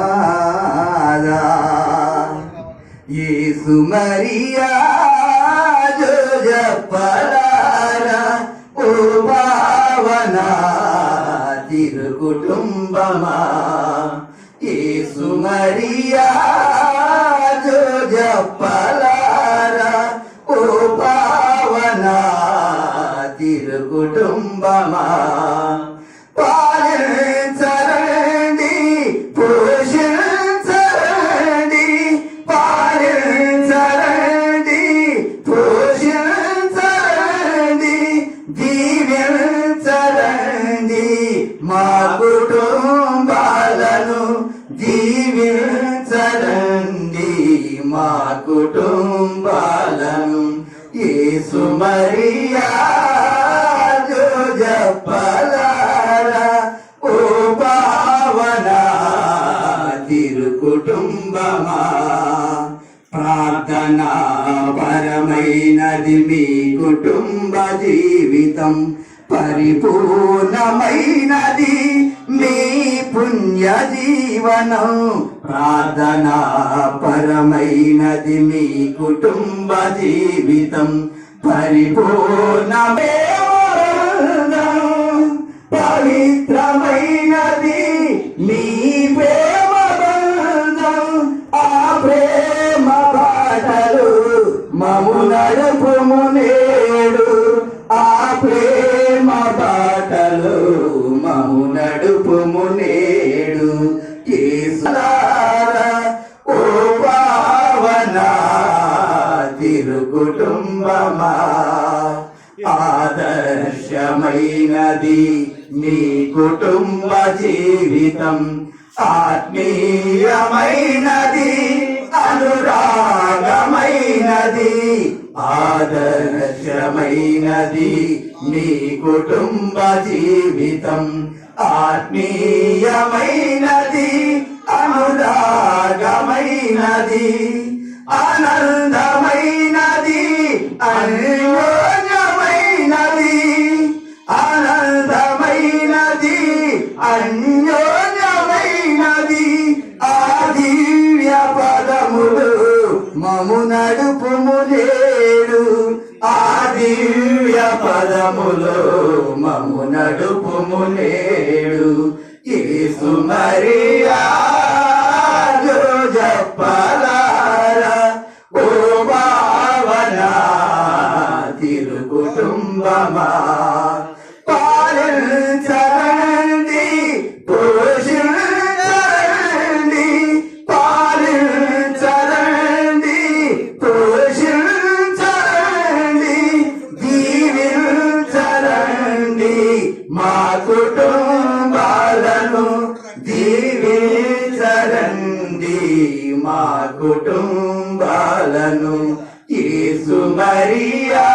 యేసునాదా యేసు మరియా జోజప్పలారా ఓ పావనా తిరు కుటుంబమా యేసు మరియా జోజప్పలారా ఓ పావనా తిరు కుటుంబమా మా కుటుంబాలను జీవించరండి మా కుటుంబాలను యేసు మరియా జోజప్పలారా ఓ పావనా తిరు కుటుంబమా ప్రార్థన పరమైనది మీ కుటుంబ జీవితం పరిపూర్ణమైనది మీ పుణ్య జీవనం ప్రార్థన పరమైనది మీ కుటుంబ జీవితం పరిపూర్ణమే పవిత్రమైనది మీ ప్రేమ బంధం ఆ ప్రేమ పాటలు మము నడుపుము నేడు ఆ ప్రేమ బాటలు మము నడుపుము నేడు యేసులారా ఓ పావనా తిరు కుటుంబమా ఆదర్శమైనది మీ కుటుంబ జీవితం ఆత్మీయమైనది అనురాగమైనది ఆదర్శమైనది మీ కుటుంబ జీవితం ఆత్మీయమైనది అనురాగమైనది ఆనందమైనది అన్యోన్యమైనది ఆనందమైనది అన్యోన్యమైనది ఆ దివ్య పదములు మము నడుపుము నేడు ఆ దివ్య పదములు మము నడుపుము నేడు యేసు మరియా జోజప్పలారా ఓ పావనా తిరు కుటుంబమా పాలించరండి పోషించరండి పాలించరండి పోషించరండి జీవించరండి మా కుటుంబాలను జీవించరండి మా కుటుంబాలను యేసు మరియా